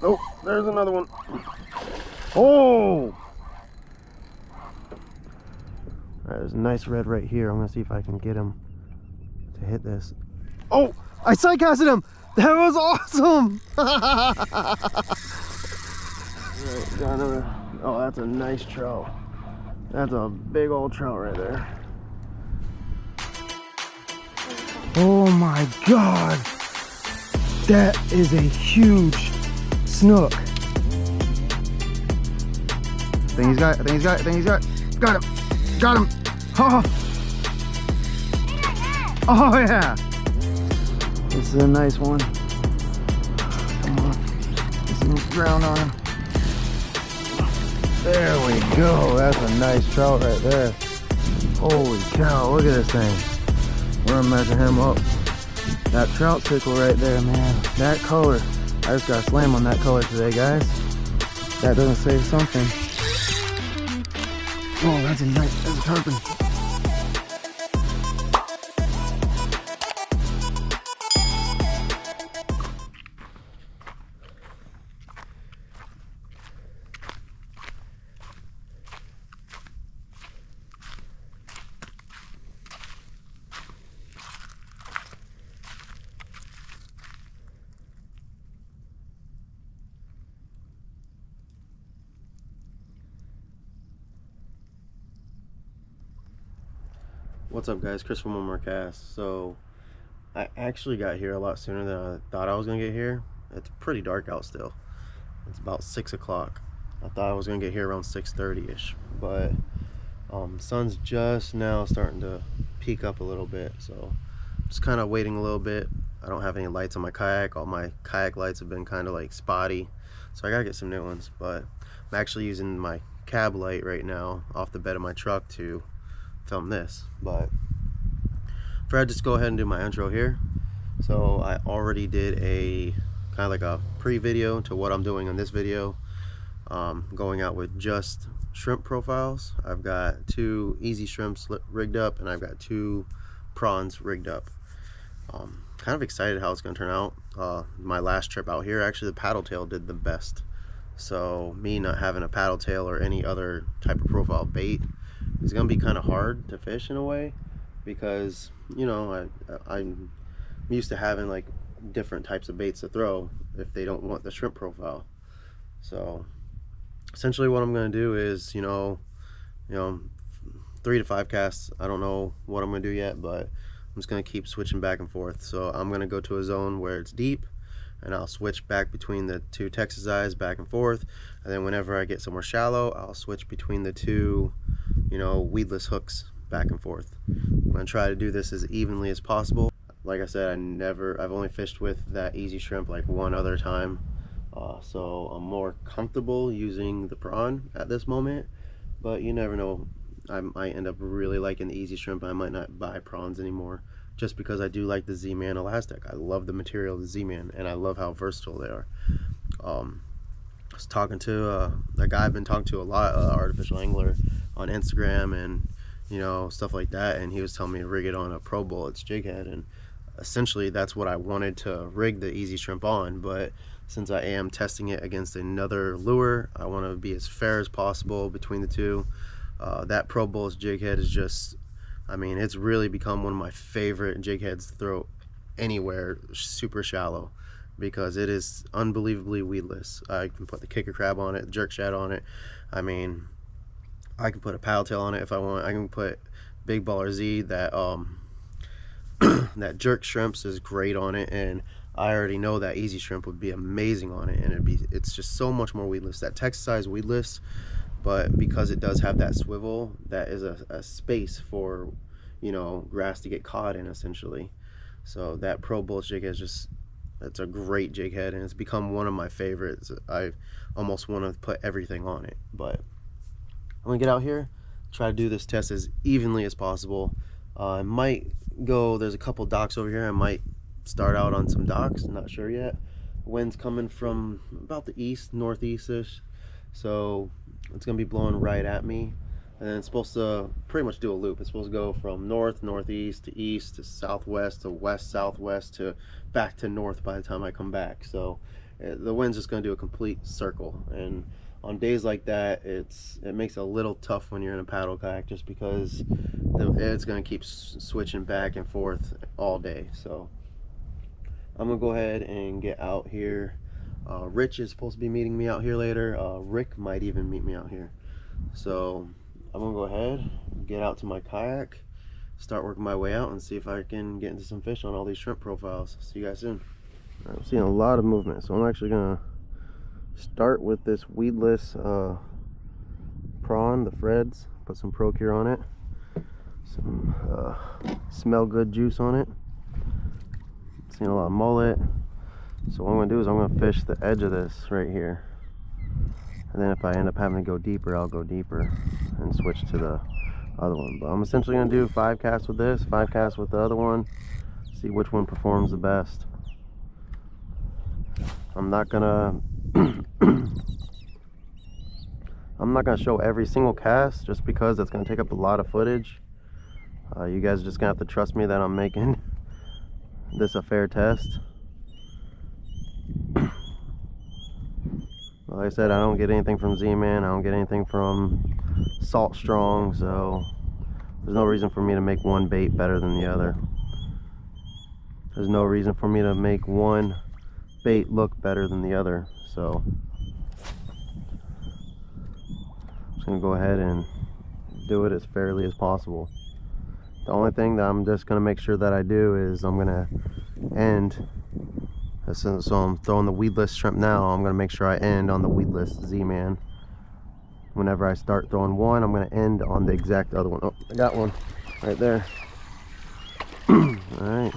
Oh, there's another one. Oh! Alright, there's a nice red right here. I'm gonna see if I can get him to hit this. Oh! I side casted him! That was awesome! Right, got another. Oh, that's a nice trout. That's a big old trout right there. Oh my god! That is a huge snook. I think he's got it, I think he's got it, I think he's got it. Got him! Got him! Oh, oh yeah! This is a nice one. Come on. Get some ground on him. There we go. That's a nice trout right there. Holy cow, look at this thing. We're gonna measure him up. That trout tickle right there, man. That color. I just got slammed on that color today, guys. That doesn't say something. Oh, that's a tarpon. What's up, guys? Chris from One More Cast. So I actually got here a lot sooner than I thought I was gonna get here. It's pretty dark out still. It's about 6 o'clock. I thought I was gonna get here around 6:30ish, but the sun's just now starting to peak up a little bit, so I'm just kind of waiting a little bit. I don't have any lights on my kayak. All my kayak lights have been kind of like spotty, so I gotta get some new ones. But I'm actually using my cab light right now off the bed of my truck to film this. But I'll just go ahead and do my intro here. So I already did a kind of like a pre-video to what I'm doing in this video, going out with just shrimp profiles. I've got 2 easy shrimps rigged up, and I've got 2 prawns rigged up. Kind of excited how it's going to turn out. My last trip out here, actually the paddle tail did the best. So me not having a paddle tail or any other type of profile bait is going to be kind of hard to fish in a way, because you know I'm used to having like different types of baits to throw if they don't want the shrimp profile. So essentially what I'm going to do is you know 3 to 5 casts. I don't know what I'm going to do yet, but I'm just going to keep switching back and forth. So I'm going to go to a zone where it's deep, and I'll switch back between the 2 Texas eyes back and forth, and then whenever I get somewhere shallow, I'll switch between the 2 weedless hooks back and forth. I'm going to try to do this as evenly as possible. Like I said, I've only fished with that easy shrimp like one other time, so I'm more comfortable using the prawn at this moment, but you never know. I might end up really liking the easy shrimp. I might not buy prawns anymore, just because I do like the Zman elastic. I love the material of the Zman, and I love how versatile they are. I was talking to a guy I've been talking to a lot, artificial angler on Instagram and stuff like that, and he was telling me to rig it on a Pro Bullets jig head, and essentially that's what I wanted to rig the easy shrimp on. But since I am testing it against another lure, I want to be as fair as possible between the 2. That Pro Bullets jig head is just, I mean, it's really become one of my favorite jig heads to throw anywhere super shallow, because it is unbelievably weedless. I can put the kicker crab on it, jerk shad on it. I mean, I can put a paddle tail on it if I want. I can put Big Baller Z. That that jerk shrimps is great on it, and I already know that easy shrimp would be amazing on it, and it's just so much more weedless. That Texas size weedless, but because it does have that swivel, that is a space for grass to get caught in, essentially. So that Pro Bullets jig is just, it's a great jig head, and it's become one of my favorites. I almost want to put everything on it. But I'm gonna get out here, try to do this test as evenly as possible. I might go, there's a couple docks over here. I might start out on some docks, not sure yet. Wind's coming from about the east, northeast-ish, so it's gonna be blowing right at me, and then it's supposed to pretty much do a loop. It's supposed to go from north, northeast to east to southwest to west, southwest to back to north by the time I come back. So the wind's just going to do a complete circle. And on days like that, it makes it a little tough when you're in a paddle kayak, just because it's going to keep switching back and forth all day. So I'm going to go ahead and get out here. Rich is supposed to be meeting me out here later. Rick might even meet me out here. So I'm going to go ahead, get out to my kayak, start working my way out, and see if I can get into some fish on all these shrimp profiles. See you guys soon. I'm seeing a lot of movement, so I'm actually gonna start with this weedless prawn, the Freds. Put some Procure on it, some smell good juice on it. Seeing a lot of mullet. So what I'm gonna do is I'm gonna fish the edge of this right here, and then if I end up having to go deeper, I'll go deeper and switch to the other one. But I'm essentially gonna do 5 casts with this, 5 casts with the other one, see which one performs the best. I'm not gonna show every single cast, just because that's gonna take up a lot of footage. You guys are just gonna have to trust me that I'm making this a fair test. Like I said, I don't get anything from Zman, I don't get anything from Salt Strong, so there's no reason for me to make one bait better than the other. There's no reason for me to make one bait look better than the other. So I'm just gonna go ahead and do it as fairly as possible. The only thing that I'm just gonna make sure that I do is I'm gonna end, so I'm throwing the weedless shrimp now, I'm gonna make sure I end on the weedless Z-Man. Whenever I start throwing one, I'm gonna end on the exact other one. Oh, I got one right there. All right.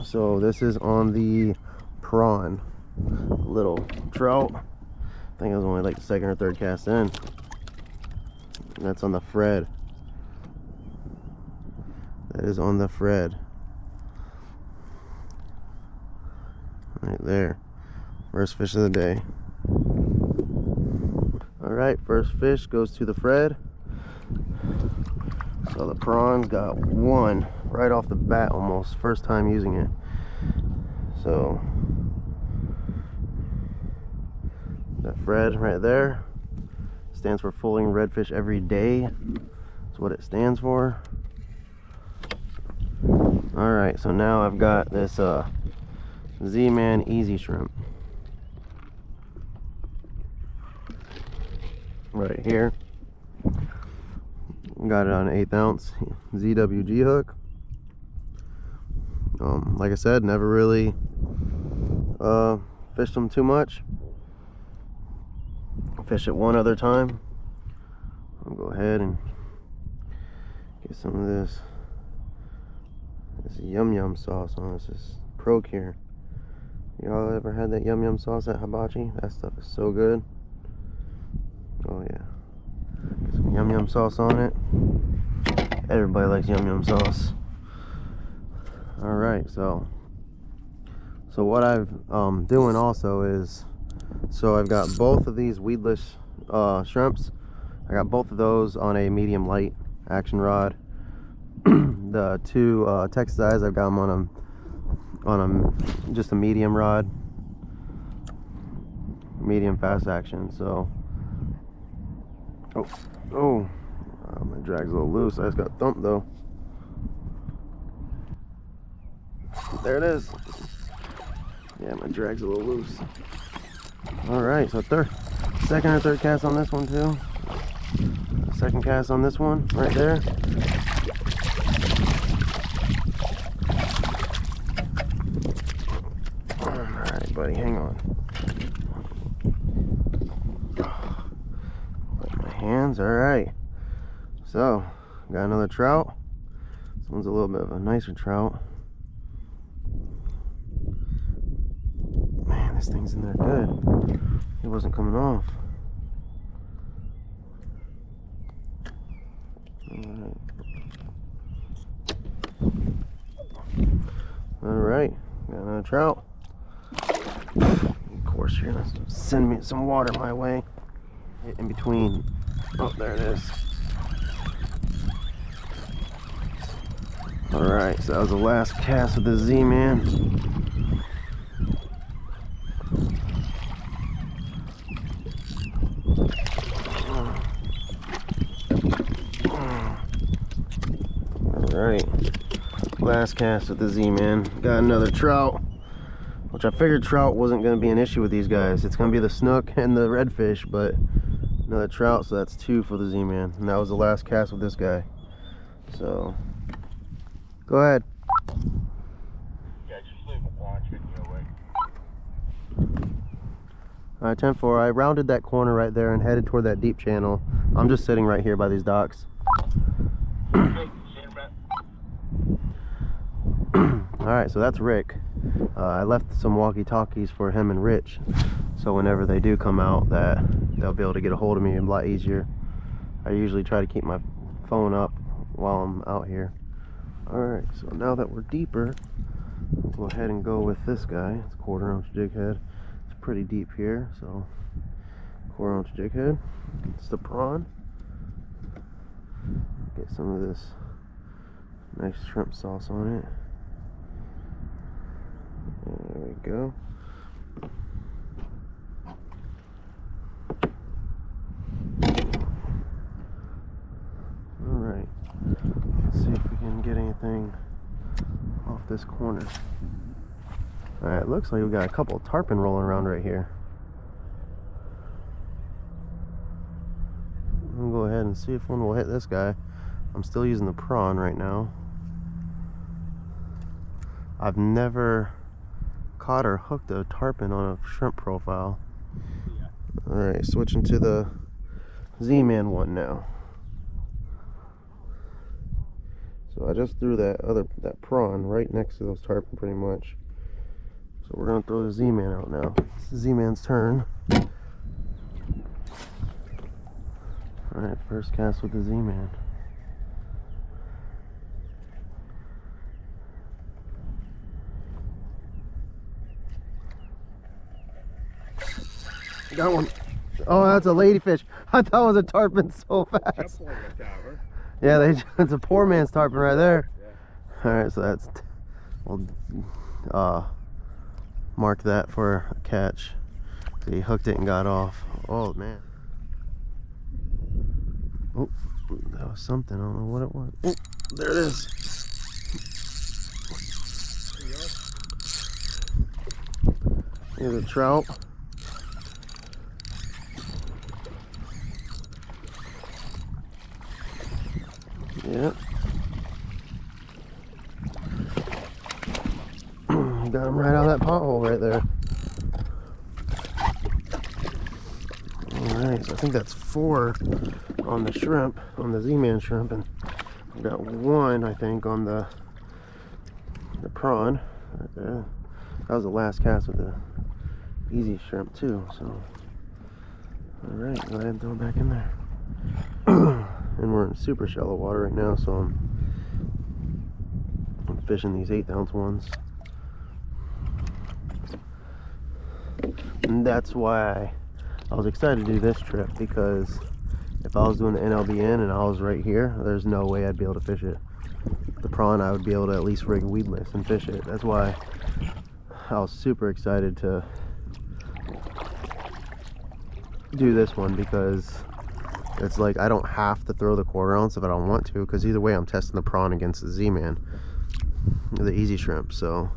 So this is on the prawn, little trout. I think it was only like the 2nd or 3rd cast in. And that's on the Fred. That is on the Fred. Right there. First fish of the day. Alright, first fish goes to the Fred. So the prawn's got one right off the bat almost. First time using it. So that Fred right there stands for Fulling Redfish Every Day. That's what it stands for. Alright, so now I've got this Z-Man Easy Shrimp right here. Got it on an 1/8 ounce ZWG hook. Like I said, never really fished them too much. Fish it one other time. I'll go ahead and get some of this yum yum sauce on this. This is Procure. Y'all ever had that yum yum sauce at Hibachi? That stuff is so good. Oh yeah. Get some yum yum sauce on it. Everybody likes yum yum sauce. Alright, so what I've doing also is, so I've got both of these weedless shrimps. I got both of those on a medium light action rod. The 2 Texas eyes, I've got them on just a medium rod, medium fast action. So my drag's a little loose. I just got thumped though. There it is. Yeah, my drag's a little loose. Alright, so 2nd or 3rd cast on this one too. 2nd cast on this one right there. Alright buddy, hang on. Wipe my hands. Alright, so got another trout. This one's a little bit of a nicer trout. Man, this thing's in there good. It wasn't coming off. Alright, got another trout. Of course, you're gonna send me some water my way. In between. Oh, there it is. Alright, so that was the last cast with the Z-Man. Alright, last cast with the Z-Man. Got another trout, which I figured trout wasn't going to be an issue with these guys. It's going to be the snook and the redfish, but another trout, so that's 2 for the Z-Man. And that was the last cast with this guy. So, go ahead. Yeah, just leave a watch it your way. Alright, 10-4. I rounded that corner right there and headed toward that deep channel. I'm just sitting right here by these docks. Alright, so that's Rick. I left some walkie-talkies for him and Rich, so whenever they do come out, that they'll be able to get a hold of me a lot easier. I usually try to keep my phone up while I'm out here. Alright, so now that we're deeper, we'll go ahead and go with this guy. It's a 1/4 ounce jig head. It's pretty deep here, so 1/4 ounce jig head. It's the Prawn. Get some of this nice shrimp sauce on it. There we go. Alright, let's see if we can get anything off this corner. Alright, it looks like we got a couple of tarpon rolling around right here. I'll go ahead and see if one will hit this guy. I'm still using the Prawn right now. I've never caught or hooked a tarpon on a shrimp profile. Alright, switching to the Z-Man one now. So I just threw that Prawn right next to those tarpon pretty much. So we're gonna throw the Z-Man out now. It's the Z-Man's turn. Alright, first cast with the Z-Man. Got one. Oh, that's a ladyfish. I thought it was a tarpon so fast. Yeah, it's a poor man's tarpon right there. Yeah. Alright, so that's, we'll mark that for a catch. So he hooked it and got off. Oh man. Oh, that was something. I don't know what it was. Oh, there it is. Here's a trout. Yep. Got him right out of that pothole right there. Alright, so I think that's 4 on the shrimp, on the Z-Man shrimp, and I've got 1, I think, on the prawn right there. That was the last cast with the easy shrimp too, so alright, go ahead and throw it back in there. And we're in super shallow water right now, so I'm fishing these 1/8 ounce ones. And that's why I was excited to do this trip, because if I was doing the NLBN and I was right here, there's no way I'd be able to fish it. The Prawn, I would be able to at least rig weedless and fish it. That's why I was super excited to do this one, because it's like I don't have to throw the 1/4 ounce if I don't want to, because either way I'm testing the Prawn against the Z-Man, the easy shrimp, so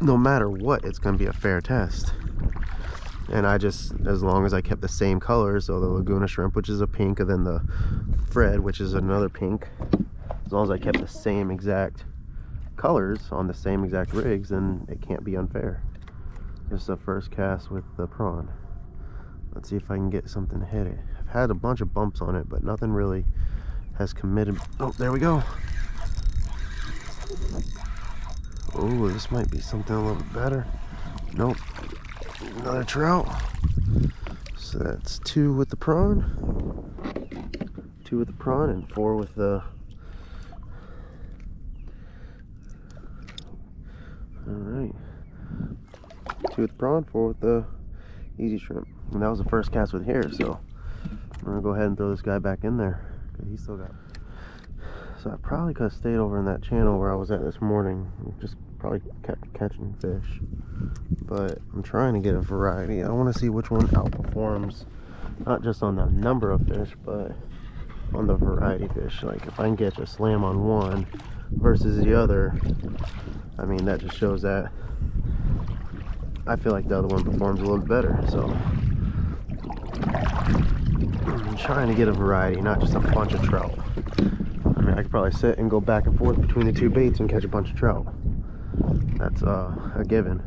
no matter what, it's going to be a fair test. And I just, as long as I kept the same colors, so the Laguna shrimp, which is a pink, and then the Fred, which is another pink, as long as I kept the same exact colors on the same exact rigs, then it can't be unfair. This is the first cast with the Prawn. Let's see if I can get something to hit it. I've had a bunch of bumps on it, but nothing really has committed. Oh, there we go. Oh, this might be something a little bit better. Nope. Another trout. So that's 2 with the Prawn. 2 with the Prawn and 4 with the... Alright. 2 with the Prawn, 4 with the easy shrimp. And that was the first cast with here, so I'm gonna go ahead and throw this guy back in there, because he still got... So I probably could have stayed over in that channel where I was at this morning, just probably kept catching fish. But I'm trying to get a variety. I want to see which one outperforms, not just on the number of fish, but on the variety fish. Like if I can catch a slam on one versus the other, I mean, that just shows that I feel like the other one performs a little bit better. So I'm trying to get a variety, not just a bunch of trout. I mean, I could probably sit and go back and forth between the two baits and catch a bunch of trout. That's a given.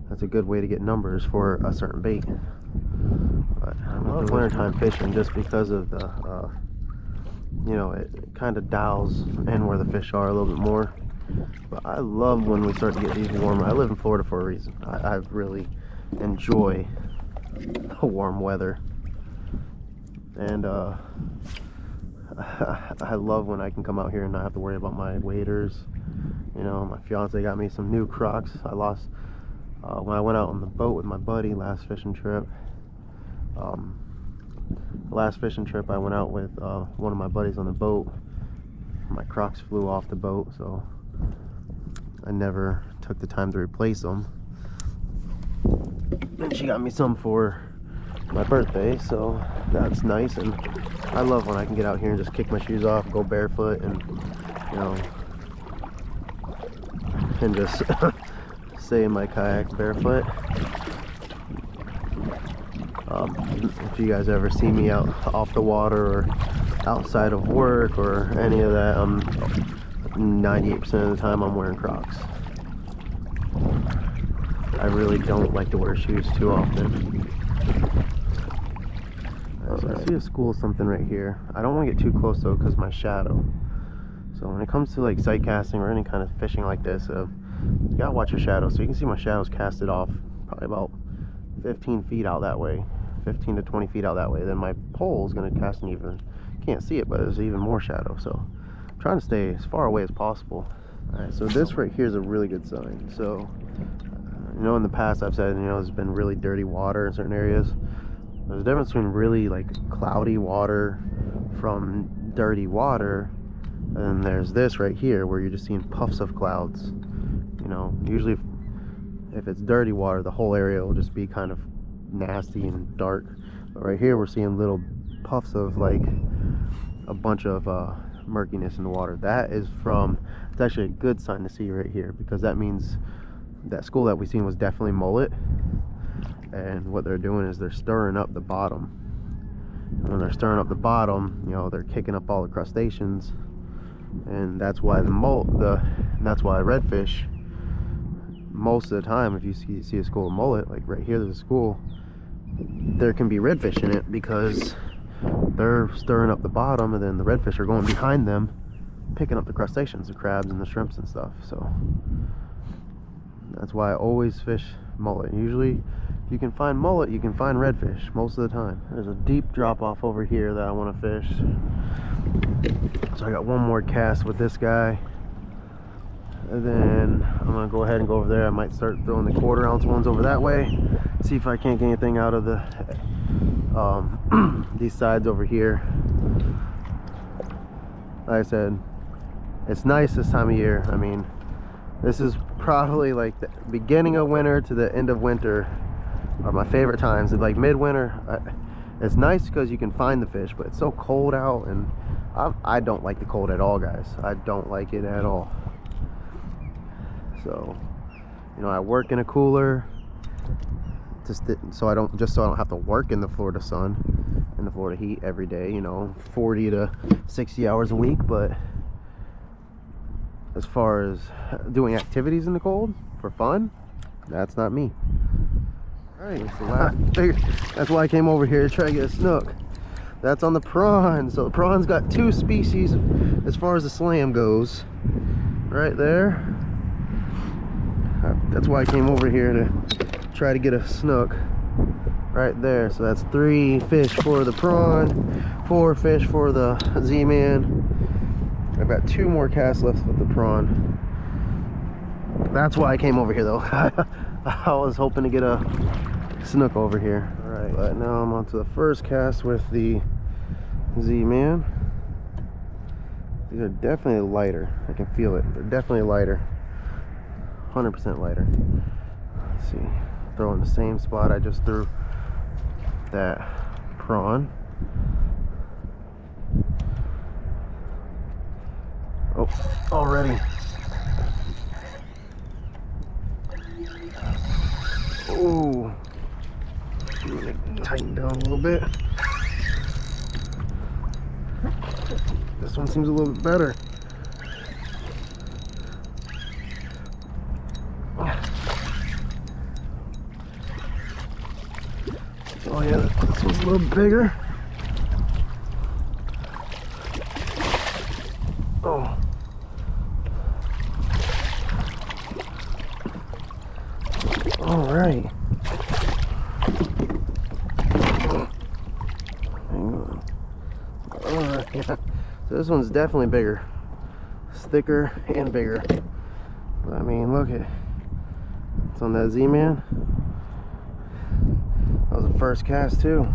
That's a good way to get numbers for a certain bait. But I love wintertime fishing just because of the, you know, it kind of dials in where the fish are a little bit more. But I love when we start to get these warmer. I live in Florida for a reason. I really enjoy the warm weather. And I love when I can come out here and not have to worry about my waders. You know, my fiance got me some new Crocs. I lost when I went out on the boat with my buddy last fishing trip. Last fishing trip I went out with one of my buddies on the boat. My Crocs flew off the boat, so I never took the time to replace them. And she got me some for my birthday, so that's nice. And I love when I can get out here and just kick my shoes off, go barefoot, and you know, and just stay in my kayak barefoot. If you guys ever see me out off the water or outside of work or any of that, 98% of the time I'm wearing Crocs. I really don't like to wear shoes too often. So I see a school of something right here. I don't want to get too close though because my shadow. So when it comes to like sight casting or any kind of fishing like this, you gotta watch your shadow. So you can see my shadow's casted off probably about 15 feet out that way, 15 to 20 feet out that way. Then my pole is going to cast an even, can't see it, but there's even more shadow. So I'm trying to stay as far away as possible. All right, so this right here is a really good sign. So you know, in the past I've said, you know, there's been really dirty water in certain areas. There's a difference between really like cloudy water from dirty water, and there's this right here where you're just seeing puffs of clouds. You know, usually if it's dirty water, the whole area will just be kind of nasty and dark. But right here we're seeing little puffs of like a bunch of murkiness in the water. That is from, it's actually a good sign to see right here, because that means that school that we seen was definitely mullet. And what they're doing is they're stirring up the bottom. And when they're stirring up the bottom, you know, they're kicking up all the crustaceans, and that's why that's why redfish, most of the time, if you see a school of mullet, like right here there's a school, there can be redfish in it because they're stirring up the bottom, and then the redfish are going behind them picking up the crustaceans, the crabs and the shrimps and stuff. So that's why I always fish mullet. Usually if you can find mullet, you can find redfish most of the time. There's a deep drop off over here that I want to fish, so I got one more cast with this guy, and then I'm gonna go ahead and go over there. I might start throwing the 1/4 ounce ones over that way, see if I can't get anything out of the these sides over here. Like I said, it's nice this time of year. I mean, this is probably like the beginning of winter to the end of winter are my favorite times. Like midwinter, it's nice because you can find the fish, but it's so cold out, and I don't like the cold at all, guys. I don't like it at all. So, you know, I work in a cooler so I don't have to work in the Florida sun, in the Florida heat every day, you know, 40 to 60 hours a week. But as far as doing activities in the cold for fun, that's not me. All right, it's the last that's why I came over here to try to get a snook. That's on the prawn. So the prawn's got 2 species as far as the slam goes, right there. That's why I came over here to try to get a snook right there. So that's 3 fish for the prawn, 4 fish for the Z-Man. I've got 2 more casts left with the prawn. That's why I came over here though. I was hoping to get a snook over here. All right, but now I'm on to the first cast with the Z-Man. These are definitely lighter. I can feel it. They're definitely lighter. 100% lighter. Let's see. Throw in the same spot I just threw that prawn. out already. Oh, tighten down a little bit. This one seems a little bit better. Oh yeah, this one's a little bigger. Oh. All right. Hang on. All right, yeah. So this one's definitely bigger. It's thicker and bigger. But I mean, look at it's on that Zman. That was the first cast too.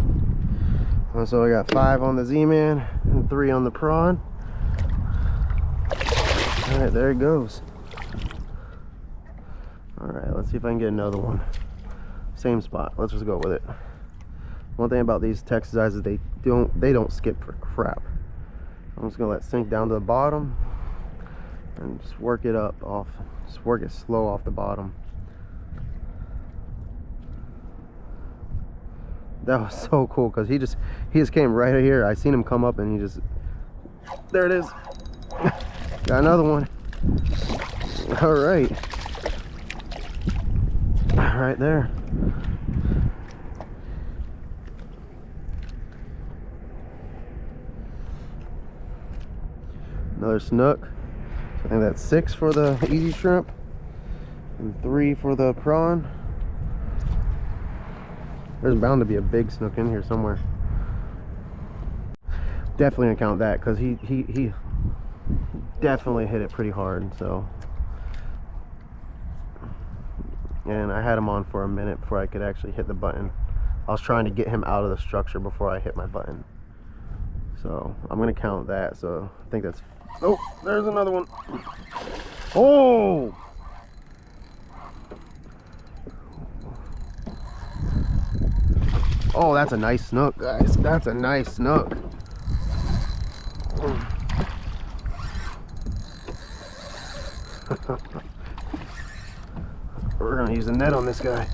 So I got 5 on the Zman and 3 on the Prawn. All right, there it goes. All right, let's see if I can get another one. Same spot. Let's just go with it. One thing about these Texas eyes is they don't skip for crap. I'm just gonna let it sink down to the bottom and just work it up off. Just work it slow off the bottom. That was so cool because he just came right here. I seen him come up and he just, there it is. Got another one. All right. Right there. Another snook. I think that's 6 for the easy shrimp and 3 for the prawn. There's bound to be a big snook in here somewhere. Definitely gonna count that because he definitely hit it pretty hard. So, and I had him on for a minute before I could actually hit the button. I was trying to get him out of the structure before I hit my button. So I'm gonna count that. So I think that's, oh, there's another one. Oh, oh, that's a nice snook, guys. That's a nice snook. We're gonna use a net on this guy.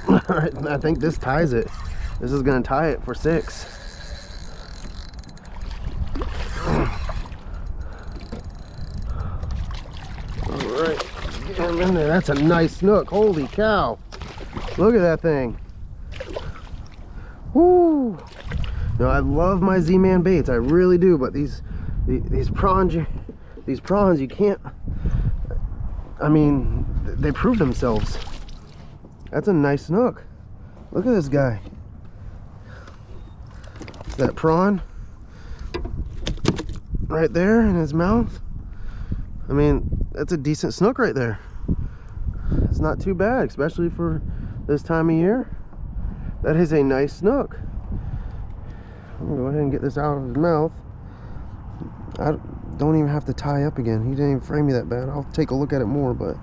Alright, I think this ties it. This is gonna tie it for 6. Alright, get him in there. That's a nice snook. Holy cow. Look at that thing. Woo! No, I love my Z-Man baits. I really do, but these prawns, you can't, I mean, they prove themselves. That's a nice snook. Look at this guy. That prawn right there in his mouth. I mean, that's a decent snook right there. It's not too bad, especially for this time of year. That is a nice snook. I'm gonna go ahead and get this out of his mouth. I don't even have to tie up again. He didn't even frame me that bad. I'll take a look at it more, but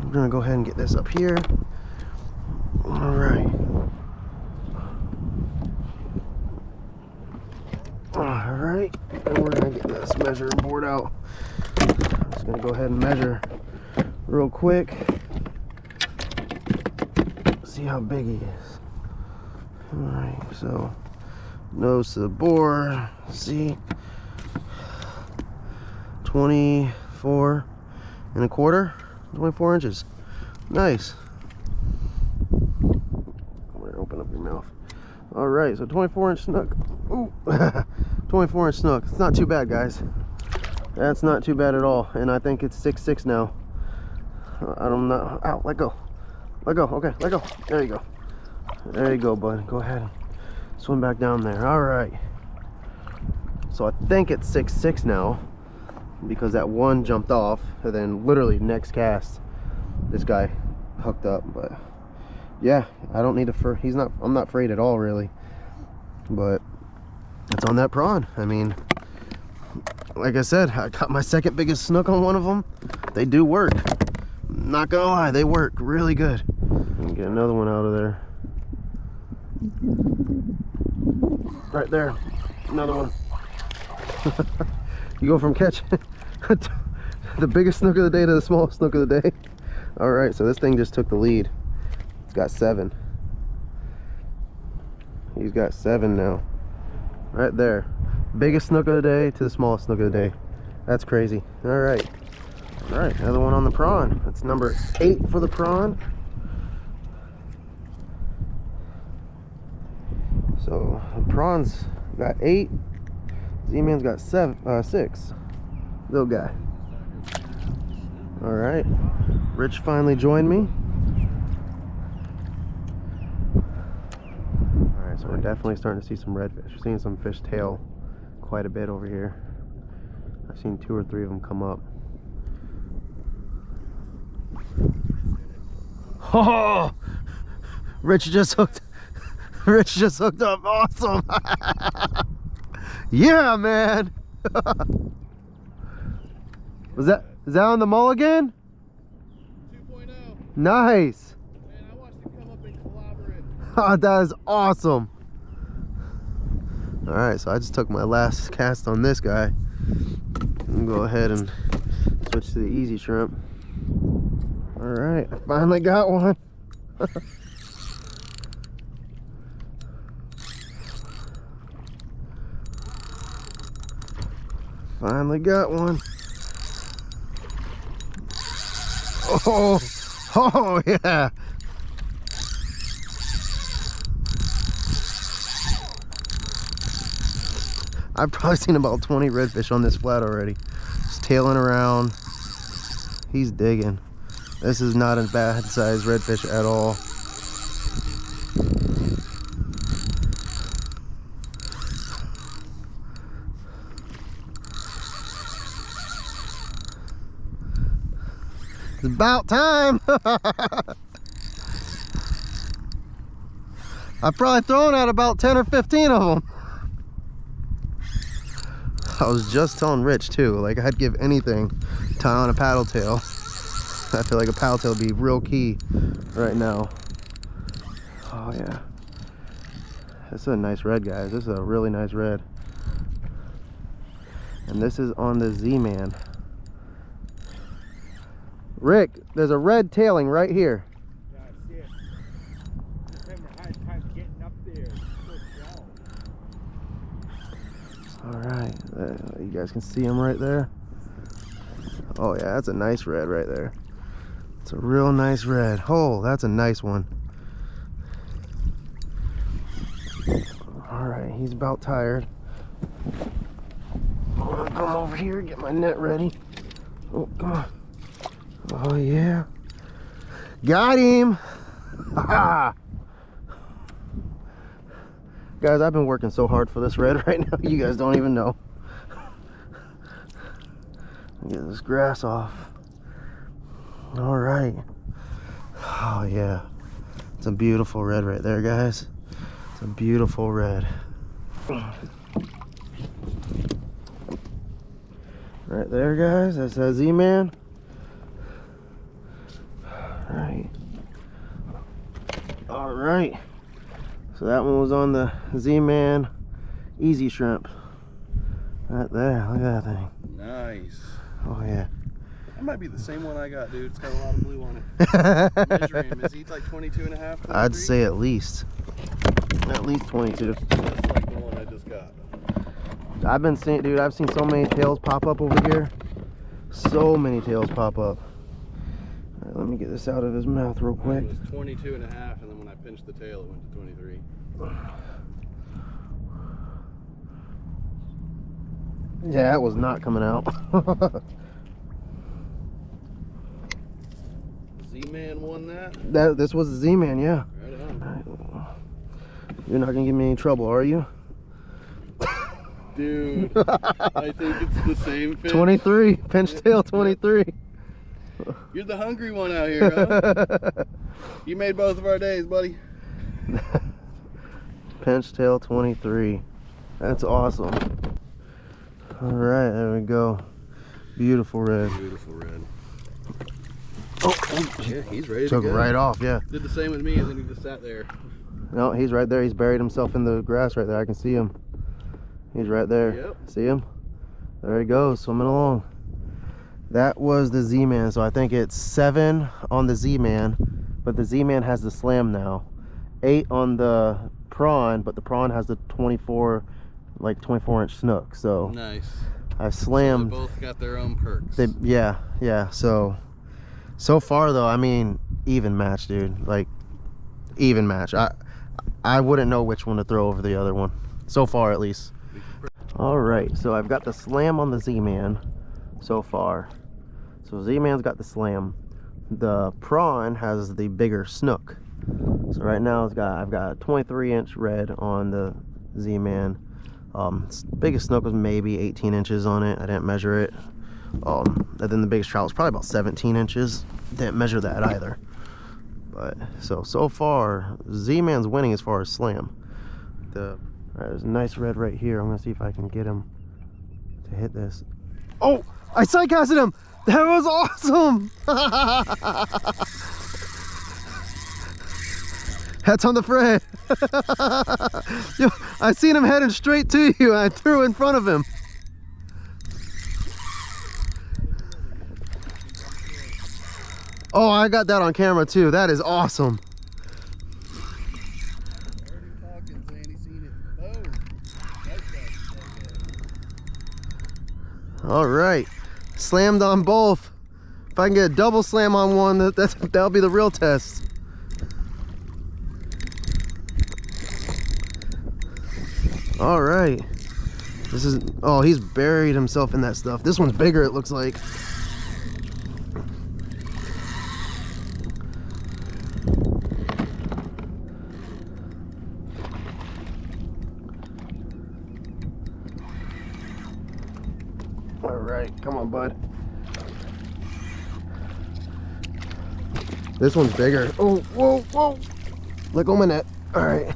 I'm gonna go ahead and get this up here. All right. All right, and we're gonna get this measuring board out. I'm just gonna go ahead and measure real quick. See how big he is. All right, so nose to the bore. See, 24 and a quarter, 24 inches. Nice. Open up your mouth. All right, so 24-inch snook. Ooh, 24-inch snook. It's not too bad, guys. That's not too bad at all. And I think it's 6'6" now. I don't know. Ow, let go. Let go. Okay, let go. There you go. There you go, bud. Go ahead and swim back down there. All right. So I think it's 6'6" now because that one jumped off, and then literally next cast, this guy hooked up. But yeah, I don't need to I'm not afraid at all, really. But it's on that prawn. I mean, like I said, I got my second biggest snook on one of them. They do work. Not gonna lie, they work really good. Get another one out of there. Right there. Another one. You go from catching the biggest snook of the day to the smallest snook of the day. All right, so this thing just took the lead. It's got 7. He's got 7 now. Right there. Biggest snook of the day to the smallest snook of the day. That's crazy. All right. All right, another one on the prawn. That's number 8 for the prawn. So the prawn's got 8. Z-Man's got 6. Little guy. All right. Rich finally joined me. All right, so we're definitely starting to see some redfish. We're seeing some fish tail quite a bit over here. I've seen 2 or 3 of them come up. Oh, Rich just hooked up. Awesome. Yeah, man. Is that on the mulligan? 2.0. Nice. Man, I watched him come up and collaborate. Oh, that is awesome. All right, so I just took my last cast on this guy. I'm gonna go ahead and switch to the easy shrimp. All right, I finally got one. Finally got one. Oh yeah. I've probably seen about 20 redfish on this flat already. Just tailing around. He's digging. This is not a bad sized redfish at all. It's about time. I've probably thrown out about 10 or 15 of them. I was just telling Rich too, like I'd give anything to tie on a paddle tail. I feel like a paddle tail would be real key right now. Oh yeah. This is a nice red, guys. This is a really nice red. And this is on the Z-Man. Rick, there's a red tailing right here. Yeah, I see it. Just having a hard time getting up there. All right, you guys can see him right there. Oh yeah, that's a nice red right there. It's a real nice red. Oh, that's a nice one. All right, he's about tired. I'm gonna come over here and get my net ready. Oh, come on. Oh yeah. Got him. Ha! Guys, I've been working so hard for this red right now, you guys don't even know. Get this grass off. All right. Oh yeah. It's a beautiful red right there, guys. It's a beautiful red. Right there, guys. That's that Z-Man. Right. All right. So that one was on the Z-Man easy shrimp. Right there. Look at that thing. Nice. Oh yeah. That might be the same one I got, dude. It's got a lot of blue on it. Measuring him. Is he like 22 and a half? 23? I'd say at least 22. Just like the one I just got. I've been seeing, dude, I've seen so many tails pop up over here. So many tails pop up. All right, let me get this out of his mouth real quick. It was 22 and a half, and then when I pinched the tail, it went to 23. Yeah, it was not coming out. Z-Man won that? This was the Z-Man, yeah. Right on. All right. You're not gonna give me any trouble, are you? Dude, I think it's the same fish. 23, pinch tail 23. You're the hungry one out here, huh? You made both of our days, buddy. Pinch tail 23. That's awesome. All right, there we go. Beautiful red. Beautiful red. Oh, Yeah, he's ready to took go. it right off, yeah. Did the same with me, and then he just sat there. No, he's right there. He's buried himself in the grass right there. I can see him. He's right there. Yep. See him? There he goes, swimming along. That was the Z-Man, so I think it's 7 on the Z-Man, but the Z-Man has the slam now. 8 on the Prawn, but the Prawn has the 24-inch snook. So nice. I slammed. So they both got their own perks. Yeah. So far though, I mean, even match, dude. Like, even match. I wouldn't know which one to throw over the other one. So far, at least. All right, so I've got the slam on the Z-Man so far. So Z-Man's got the slam. The Prawn has the bigger snook. So right now I've got a 23-inch red on the Z-Man. Biggest snook was maybe 18 inches on it. I didn't measure it. And then the biggest trout was probably about 17 inches. Didn't measure that either. But so far Z-Man's winning as far as slam. All right, there's a nice red right here. I'm gonna see if I can get him to hit this. Oh, I side casted him. That was awesome. That's on the Fred. Yo, I seen him heading straight to you. I threw in front of him. Oh, I got that on camera too. That is awesome. All right, slammed on both. If I can get a double slam on one, that'll be the real test. All right, this is, oh, he's buried himself in that stuff. This one's bigger, it looks like. All right, come on, bud. This one's bigger. Oh, whoa. Let go of my net. All right.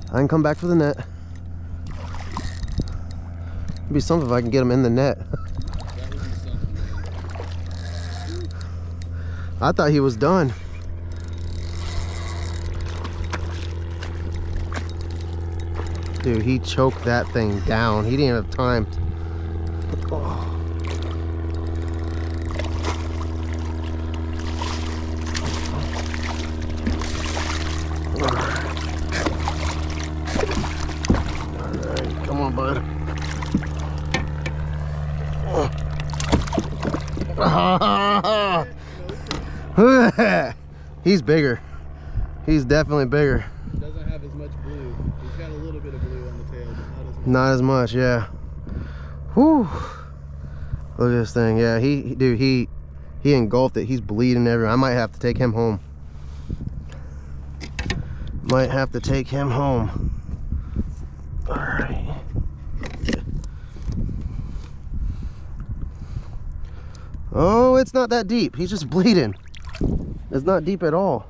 I can come back for the net. It'd be something if I can get him in the net. That would be something, man. I thought he was done. Dude, he choked that thing down. He didn't have time. Oh. Alright, come on, bud. He's bigger. He's definitely bigger. Doesn't have as much blue. He's got a little bit of blue on the tail, but not as much, yeah. Whew. Look at this thing. Yeah, dude, he engulfed it. He's bleeding everywhere. I might have to take him home. Might have to take him home. All right. Oh, it's not that deep. He's just bleeding. It's not deep at all.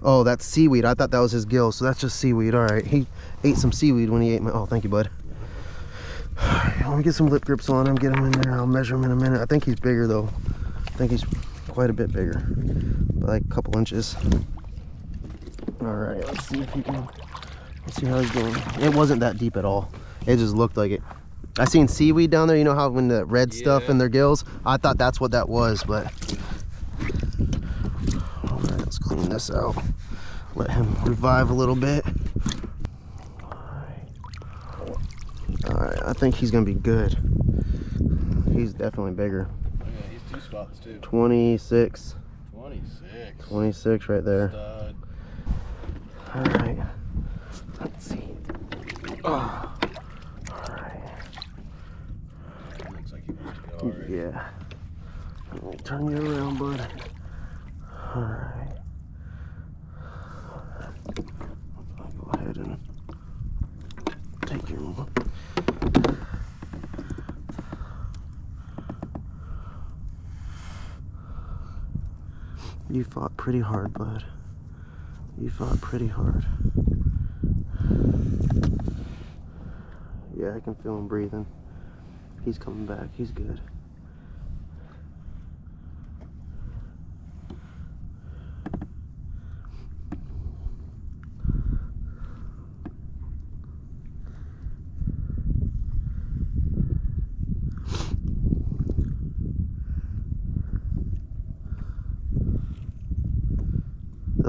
Oh, that's seaweed. I thought that was his gill, so that's just seaweed. All right, he ate some seaweed when he ate my, oh, thank you, bud. All right, let me get some lip grips on him, get him in there. I'll measure him in a minute. I think he's bigger though. I think he's quite a bit bigger, like a couple inches. All right, let's see if he can, let's see how he's doing. It wasn't that deep at all. It just looked like it. I seen seaweed down there, you know how when the red stuff in their gills? I thought that's what that was, but. All right, let's clean this out. Let him revive a little bit. All right, I think he's gonna be good. He's definitely bigger. yeah, he's 2 spots too. 26. 26. 26 right there. Stud. All right, let's see. Oh. All right. Looks like he wants to go already. Yeah. Let me turn you around, bud. All right. I'll go ahead and take your. You fought pretty hard, bud. You fought pretty hard. Yeah, I can feel him breathing. He's coming back. He's good.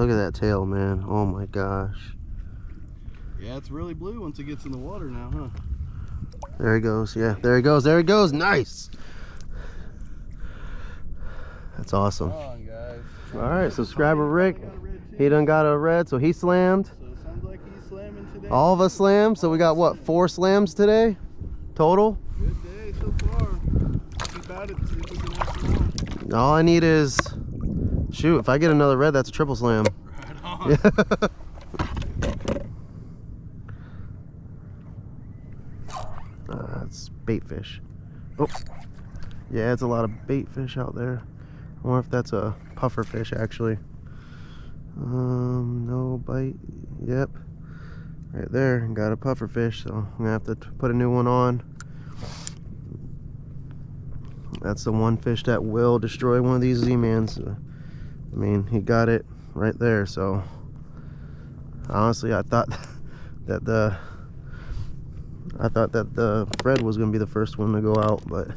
Look at that tail, man. Oh my gosh. Yeah, it's really blue once it gets in the water now, huh? There he goes. Yeah, there he goes. There he goes. Nice. That's awesome. Come on, guys. All right, subscriber Rick, he done got a red, so he slammed. So it sounds like he's slamming today. All of us slammed, so we got what, 4 slams today total? Good day so far. Keep at it, see if we can have some more. All I need is, shoot, if I get another red, that's a triple slam. Right on. Yeah. That's bait fish. Oh, yeah, it's a lot of bait fish out there. I wonder if that's a puffer fish actually. No bite. Yep, right there, got a puffer fish, so I'm gonna have to put a new one on. That's the one fish that will destroy one of these Z-Mans. I mean, he got it right there, so honestly I thought that the red was gonna be the first one to go out, but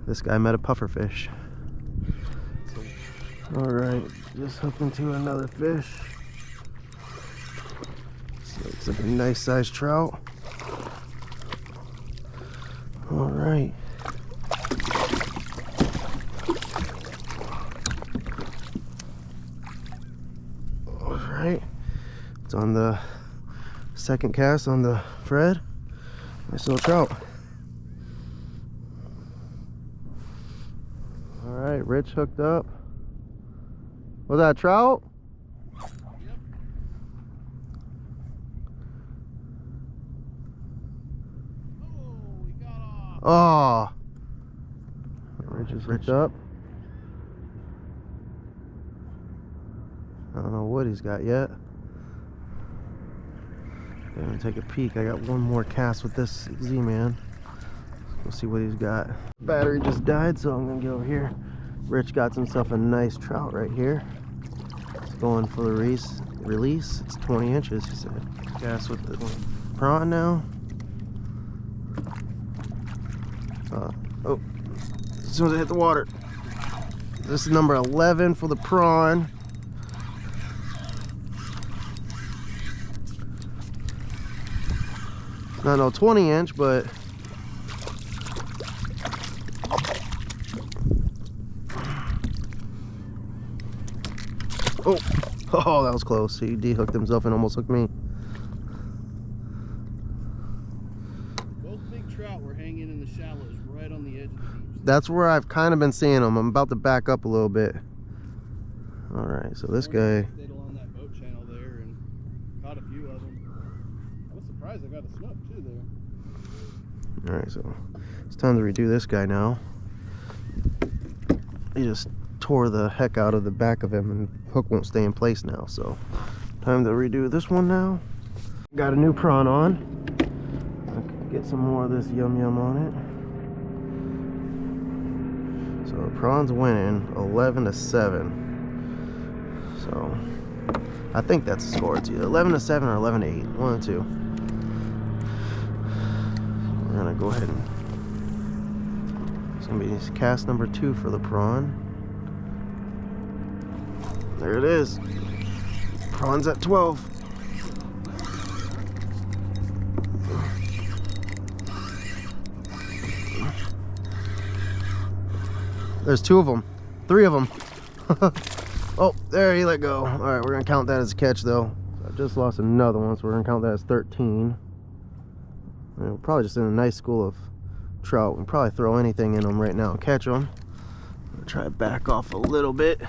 this guy met a puffer fish. All right, just hooked into another fish. So looks like a nice sized trout. All right. All right, it's on the second cast on the Fred. Nice little trout. All right, Rich hooked up. Was that a trout? Yep. Oh, we got off. Oh. Rich is hooked up. I don't know what he's got yet. Gonna take a peek. I got one more cast with this Z-Man. We'll see what he's got. Battery just died, so I'm gonna get over here. Rich got himself a nice trout right here. It's going for the release. It's 20 inches, he said. Cast with the prawn now. Oh, as soon as I hit the water. This is number 11 for the prawn. Not no 20 inch, but oh, that was close. He de-hooked himself and almost hooked me. Both big trout were hanging in the shallows right on the edge of the beach. That's where I've kind of been seeing them. I'm about to back up a little bit. All right, so this guy. Stayed along that boat channel there and caught a few of them. I was surprised I got a snook too there. All right, so it's time to redo this guy now. He just tore the heck out of the back of him and hook won't stay in place now, so time to redo this one now. Got a new prawn on. I can get some more of this yum yum on it. So the prawn's winning 11-7. So I think that's the score. It's either 11-7 or 11-8, one of the two. We're gonna go ahead and it's gonna be cast number 2 for the prawn. There it is. Prawn's at 12. There's 2 of them. 3 of them. Oh, there he let go. All right, we're gonna count that as a catch though. So I just lost another one, so we're gonna count that as 13. And we're probably just in a nice school of trout. We can probably throw anything in them right now and catch them. I'm gonna try to back off a little bit.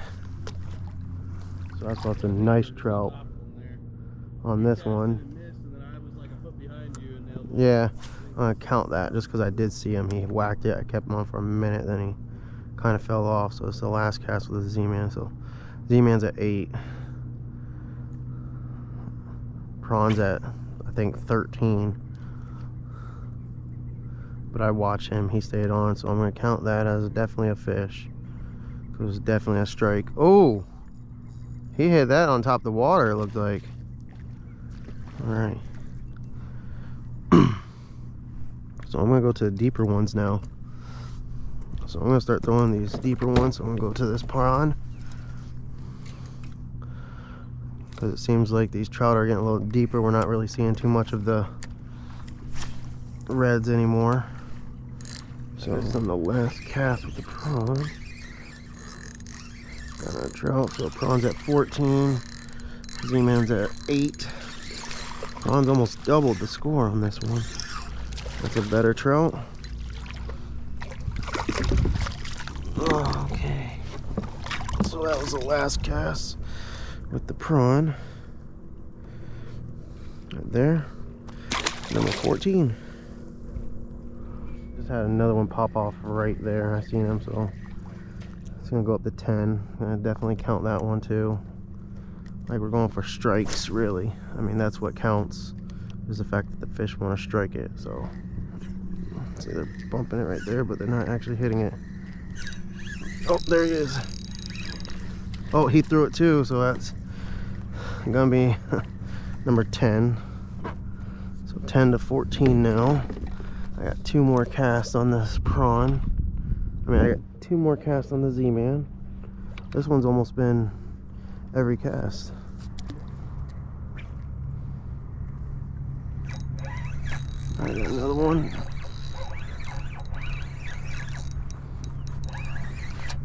So I saw some nice trout on this one. Yeah, I'm gonna count that just because I did see him. He whacked it. I kept him on for a minute, then he kind of fell off. So it's the last cast with the Z-Man. So Z-Man's at 8. Prawn's at, I think, 13. But I watched him. He stayed on, so I'm gonna count that as definitely a fish. It was definitely a strike. Oh! He hit that on top of the water, it looked like. Alright. So I'm gonna go to the deeper ones now. So I'm gonna start throwing these deeper ones. So I'm gonna go to this pond. because it seems like these trout are getting a little deeper. We're not really seeing too much of the reds anymore. So this is on the last cast with the prawn. Got a trout, so prawn's at 14. Z-Man's at 8. Prawn's almost doubled the score on this one. That's a better trout. Oh, okay. So that was the last cast with the prawn. Right there. Number 14. Just had another one pop off right there. I seen him, so it's gonna go up to 10. Gonna definitely count that one too. Like, we're going for strikes, really. I mean, that's what counts, is the fact that the fish want to strike it. So see, they're bumping it right there, but they're not actually hitting it. Oh, there he is. Oh, he threw it too, so that's gonna be number 10. So 10 to 14 now. I got 2 more casts on this prawn. I mean, I got 2 more casts on the Z-Man. This one's almost been every cast. I got another one.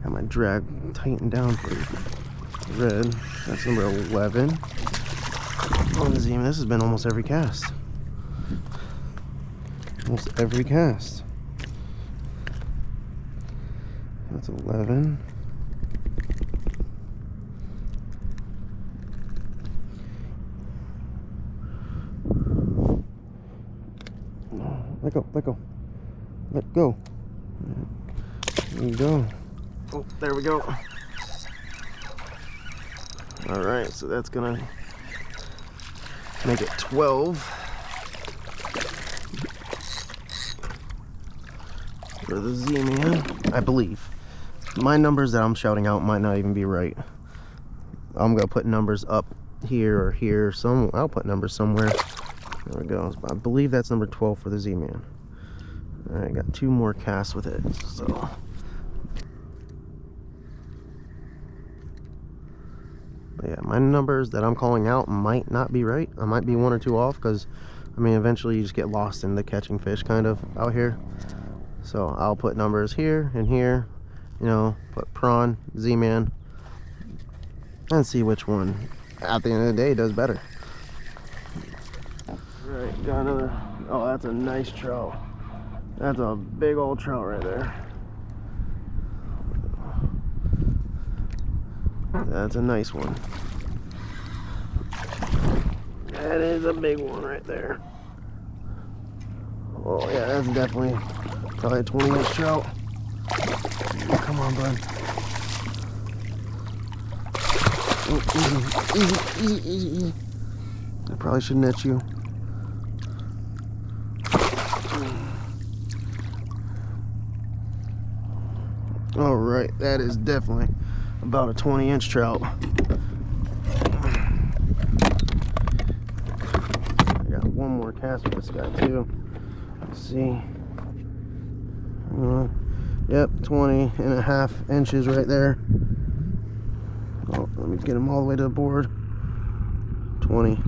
Got my drag tightened down for red. That's number 11. On the Z-Man, this has been almost every cast. Almost every cast. That's 11. Let go, let go. Let go. There you go. Oh, there we go. Alright, so that's gonna make it 12 for the Z-Man, I believe. My numbers that I'm shouting out might not even be right. I'm gonna put numbers up here or here. I'll put numbers somewhere. There we go. I believe that's number 12 for the Z-Man. Alright, got 2 more casts with it. So but yeah, my numbers that I'm calling out might not be right. I might be 1 or 2 off, because I mean, eventually you just get lost in the catching fish kind of out here. So I'll put numbers here and here, you know, put prawn, Z-Man, and see which one at the end of the day does better. Right, got another. Oh, that's a nice trout. That's a big old trout right there. That's a nice one. That is a big one right there. Oh yeah, that's definitely probably a 20-inch trout. Come on, bud. Oh, easy. I probably should net you. All right, that is definitely about a 20-inch trout. I got 1 more cast with this guy too. Let's see. Yep, 20.5 inches right there. Oh, let me get him all the way to the board. 20,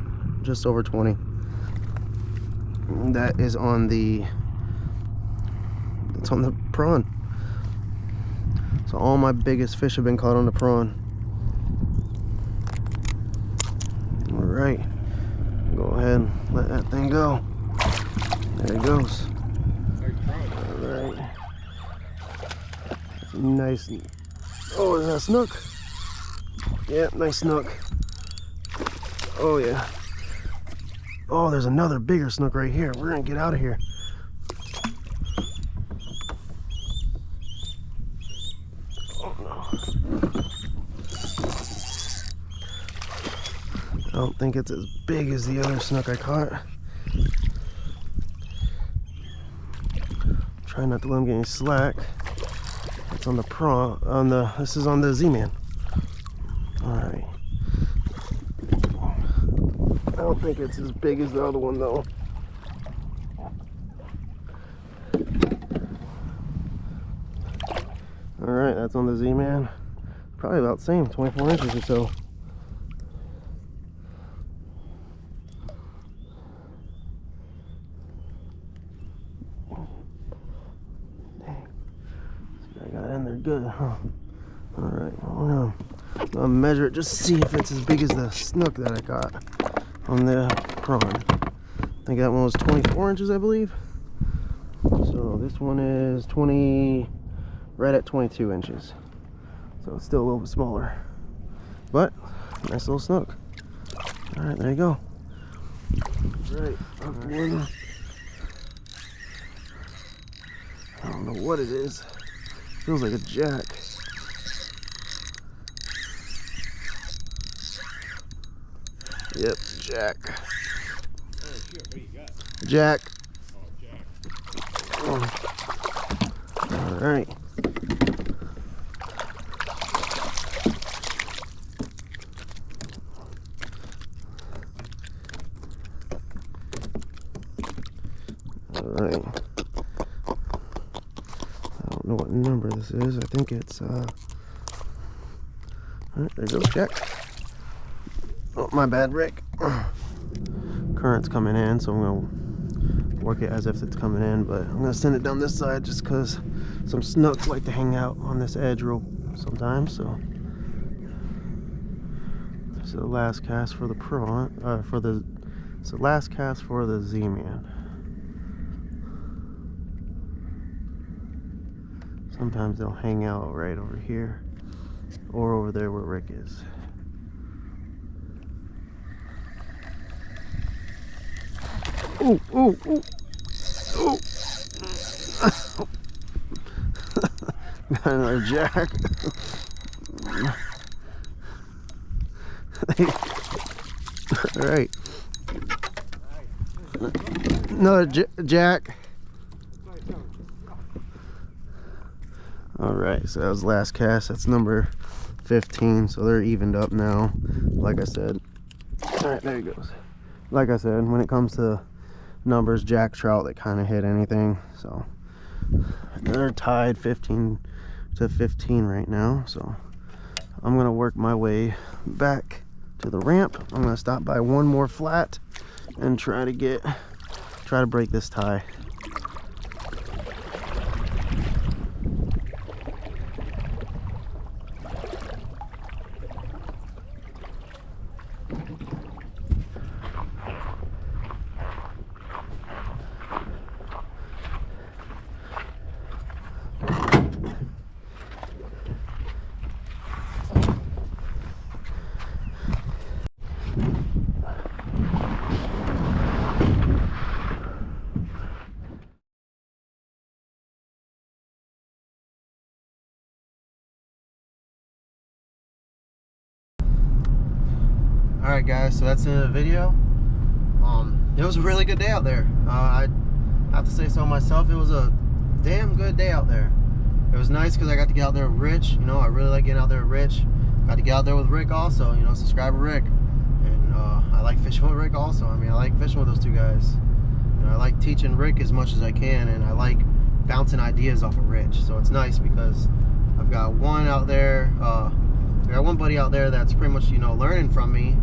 just over 20. And that is on the. It's on the prawn. So all my biggest fish have been caught on the prawn. All right, go ahead and let that thing go. There it goes. All right. Nice. Oh, is that a snook? Yeah, nice snook. Oh yeah. Oh, there's another bigger snook right here. We're gonna get out of here. I don't think it's as big as the other snook I caught. Try not to let him get any slack. It's on the prawn. This is on the Z-Man. All right. I don't think it's as big as the other one though. All right, that's on the Z-Man. Probably about the same, 24 inches or so. good, huh? Alright, well, I'll measure it just to see if it's as big as the snook that I got on the prawn. I think that one was 24 inches, I believe. So this one is 20, right at 22 inches. So it's still a little bit smaller. But, nice little snook. Alright, there you go. Right, one. I don't know what it is. Feels like a jack. Yep, jack. Oh shit, what you got? Jack. Oh, jack. All right. All right. I don't know what number this is. I think it's all right, there goes Jack. Oh, my bad, Rick. Current's coming in, so I'm gonna work it as if it's coming in, but I'm gonna send it down this side just because some snooks like to hang out on this edge real sometimes. So this is the last cast for the prawn. It's the last cast for the Z-Man. Sometimes they'll hang out right over here or over there where Rick is. Ooh, ooh, ooh, ooh. Got another jack. All right. Another jack. All right, so that was the last cast. That's number 15, so they're evened up now, like I said. All right, there he goes. Like I said, when it comes to numbers, jack trout, they kind of hit anything. So they're tied 15 to 15 right now. So I'm gonna work my way back to the ramp. I'm gonna stop by one more flat and try to break this tie. Alright guys, so that's the end of the video. It was a really good day out there. I have to say so myself. It was a damn good day out there. It was nice because I got to get out there with Rich. You know, I really like getting out there with Rich. Got to get out there with Rick also, you know, subscriber Rick. And I like fishing with Rick also. I mean, I like fishing with those two guys. You know, I like teaching Rick as much as I can, and I like bouncing ideas off of Rich. So it's nice because I've got one out there, I got one buddy out there that's pretty much, you know, learning from me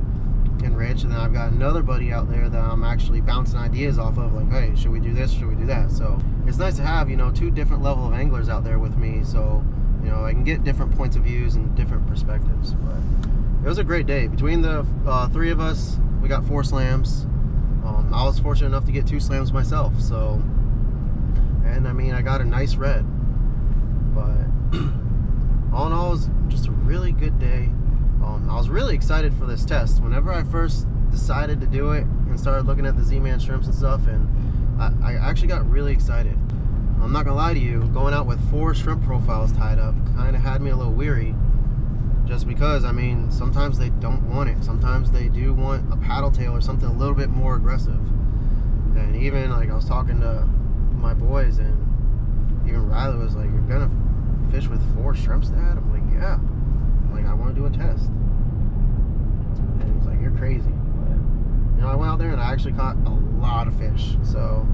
and Rich, and then I've got another buddy out there that I'm actually bouncing ideas off of, like, hey, should we do this, should we do that? So it's nice to have, you know, two different level of anglers out there with me, so, you know, I can get different points of views and different perspectives. But it was a great day. Between the three of us, we got 4 slams. I was fortunate enough to get 2 slams myself, so, and I mean, I got a nice red. But all in all, it was just a really good day. I was really excited for this test. Whenever I first decided to do it and started looking at the Z-Man shrimps and stuff, and I actually got really excited. I'm not gonna lie to you, going out with 4 shrimp profiles tied up kind of had me a little weary, just because, I mean, sometimes they don't want it. Sometimes they do want a paddle tail or something a little bit more aggressive. And even, like, I was talking to my boys, and even Riley was like, you're gonna fish with 4 shrimps, Dad? I'm like, yeah. Like, I want to do a test. And he's like, you're crazy. But, you know, I went out there and I actually caught a lot of fish. So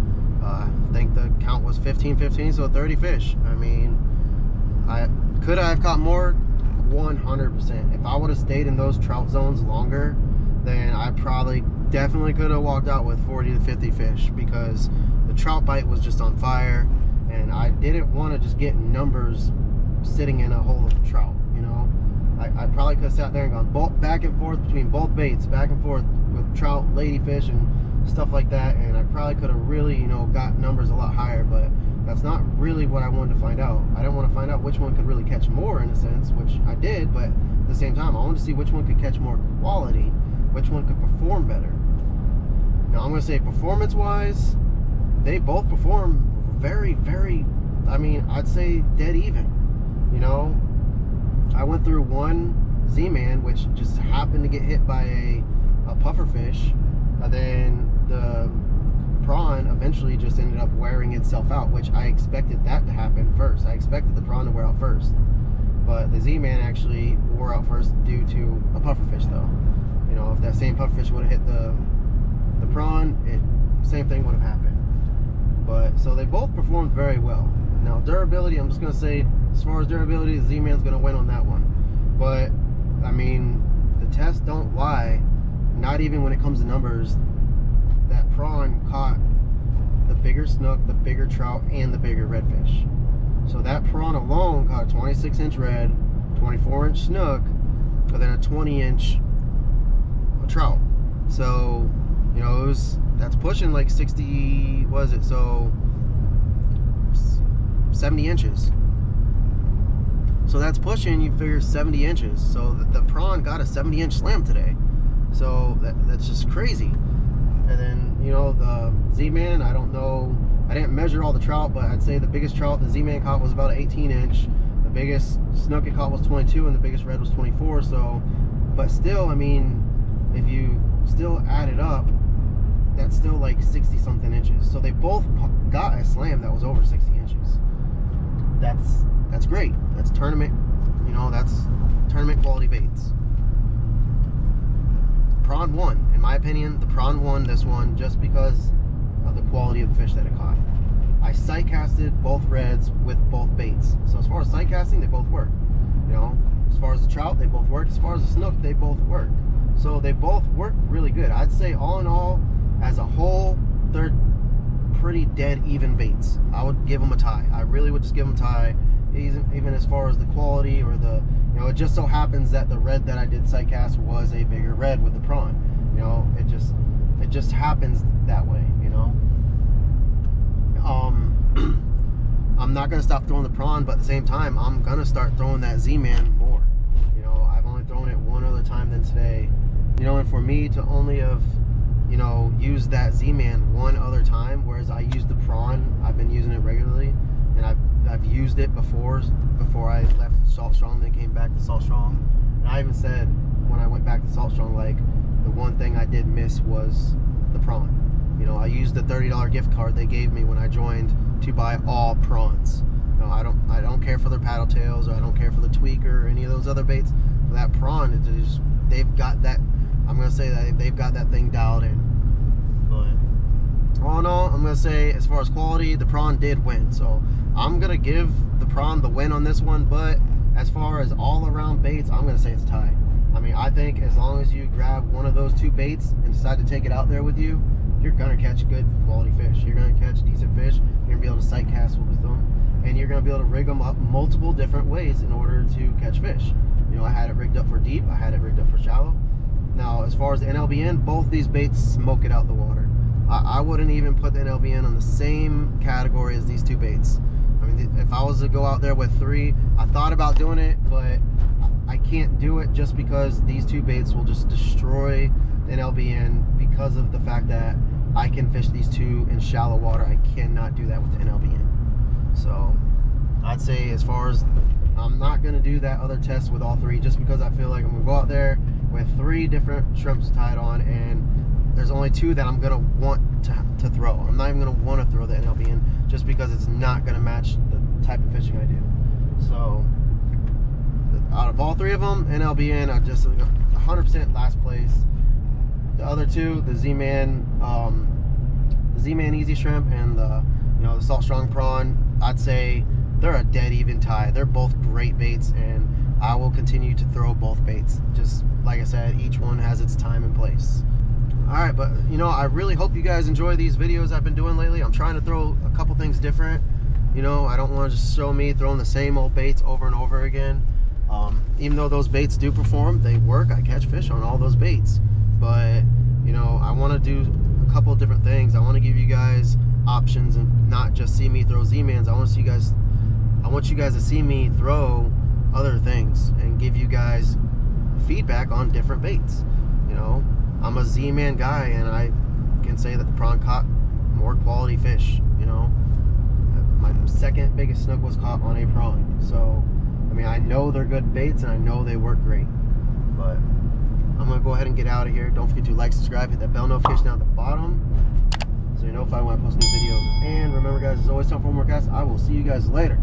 I think the count was 15, so 30 fish. I mean, could I have caught more? 100%. If I would have stayed in those trout zones longer, then I probably definitely could have walked out with 40 to 50 fish, because the trout bite was just on fire, and I didn't want to just get numbers sitting in a hole of trout, you know. I probably could have sat there and gone back and forth between both baits, back and forth with trout, ladyfish, and stuff like that, and I probably could have really, you know, got numbers a lot higher, but that's not really what I wanted to find out. I didn't want to find out which one could really catch more, in a sense, which I did, but at the same time, I wanted to see which one could catch more quality, which one could perform better. Now, I'm going to say performance-wise, they both perform very, very, I mean, I'd say dead even, you know. I went through one Z-Man, which just happened to get hit by a pufferfish, and then the prawn eventually just ended up wearing itself out, which I expected that to happen first. I expected the prawn to wear out first, but the Z-Man actually wore out first due to a pufferfish, though. You know, if that same pufferfish would have hit the prawn, same thing would have happened. But so they both performed very well. Now durability, I'm just gonna say, as far as durability, the Z-Man's gonna win on that one. But I mean, the tests don't lie. Not even when it comes to numbers. That prawn caught the bigger snook, the bigger trout, and the bigger redfish. So that prawn alone caught a 26-inch red, 24-inch snook, and then a 20-inch trout. So, you know, that's pushing like 60, what is it? So 70 inches. So that's pushing, you figure, 70 inches. So the prawn got a 70-inch slam today. So that's just crazy. And then, you know, the Z-Man, I don't know, I didn't measure all the trout, but I'd say the biggest trout the Z-Man caught was about an 18-inch. The biggest snook it caught was 22, and the biggest red was 24. So, but still, I mean, if you still add it up, that's still like 60-something inches. So they both got a slam that was over 60 inches. That's great. That's tournament, you know, that's tournament quality baits. Prawn won, in my opinion. The prawn won this one just because of the quality of the fish that it caught. I sight casted both reds with both baits. So as far as sight casting, they both work. You know, as far as the trout, they both work. As far as the snook, they both work. So they both work really good. I'd say all in all, as a whole, they're pretty dead even baits. I would give them a tie. I really would just give them a tie, even as far as the quality or the, you know, it just so happens that the red that I did sight cast was a bigger red with the prawn. You know, it just happens that way, you know. I'm not gonna stop throwing the prawn, but at the same time, I'm gonna start throwing that Z-Man more. You know, I've only thrown it one other time than today. You know, and for me to only have, you know, used that Z-Man one other time, whereas I used the prawn, I've been using it regularly, and I've used it before I left Salt Strong, then came back to Salt Strong. And I even said when I went back to Salt Strong, like, the one thing I did miss was the prawn. You know, I used the $30 gift card they gave me when I joined to buy all prawns. You know, I don't care for their paddle tails, or I don't care for the tweaker or any of those other baits. For that prawn, it just, they've got that, I'm gonna say that they've got that thing dialed in. But all in all, I'm gonna say, as far as quality, the prawn did win. So I'm gonna give the prawn the win on this one. But as far as all around baits, I'm gonna say it's a tie. I mean, I think as long as you grab one of those two baits and decide to take it out there with you, you're gonna catch good quality fish. You're gonna catch decent fish. You're gonna be able to sight cast with them, and you're gonna be able to rig them up multiple different ways in order to catch fish. You know, I had it rigged up for deep. I had it rigged up for shallow. Now, as far as the NLBN, both these baits smoke it out the water. I wouldn't even put the NLBN on the same category as these two baits. I mean, if I was to go out there with three, I thought about doing it, but I can't do it just because these two baits will just destroy the NLBN because of the fact that I can fish these two in shallow water. I cannot do that with the NLBN. So I'd say, as far as, I'm not going to do that other test with all three, just because I feel like I'm going to go out there with 3 different shrimps tied on, and there's only 2 that I'm going to want to throw. I'm not even going to want to throw the NLBN just because it's not going to match the type of fishing I do. So out of all 3 of them, NLBN, I just 100% last place. The other 2, the Z-Man Easy Shrimp and the Salt Strong Prawn, I'd say they're a dead even tie. They're both great baits, and I will continue to throw both baits. Just like I said, each one has its time and place. Alright, but I really hope you guys enjoy these videos I've been doing lately. I'm trying to throw a couple things different. You know, I don't want to just show me throwing the same old baits over and over again. Even though those baits do perform, they work. I catch fish on all those baits. But, you know, I want to do a couple of different things. I want to give you guys options and not just see me throw Z-Mans. I want you guys to see me throw other things and give you guys feedback on different baits. You know, I'm a Z-Man guy, and I can say that the Prawn caught more quality fish. You know, my second biggest snook was caught on a Prawn. So, I mean, I know they're good baits and I know they work great. But I'm gonna go ahead and get out of here. Don't forget to like, subscribe, hit that bell notification down at the bottom so you're notified when I post new videos. And remember, guys, as always, time for more casts. I will see you guys later.